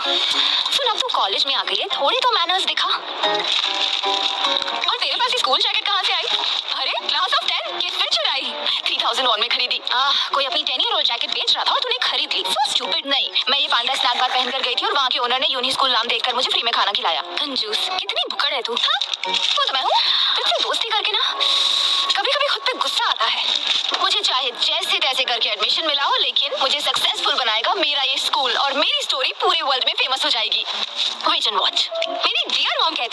सुन, अब तू कॉलेज में आ गई है, थोड़ी तो मैनर्स दिखा। और तेरे पास ये स्कूल जैकेट कहाँ से आई? अरे क्लास ऑफ 10 किसने चुराई? 3000 वॉन में खरीदी। कोई अपनी 10 ईयर ओल्ड जैकेट बेच रहा था और तूने खरीद ली। So stupid. नहीं, मैं ये पांडा स्नैक बार पहनकर गई थी और वहाँ के ओनर ने यूनी स्कूल नाम देखकर मुझे फ्री में खाना खिलाया। कंजूस, कितनी बुकड़ है तू। हाँ, वो तो मैं हूँ। तुझसे दोस्ती करके ना कभी कभी खुद पे गुस्सा आता है। मुझे चाहे जैसे तैसे करके एडमिशन मिला हो, लेकिन मुझे सक्सेसफुल बनाएगा मेरा ये स्कूल और मेरी स्टोरी पूरे वर्ल्ड में फेमस हो जाएगी। Wait and watch. मेरी डियर मॉम कहती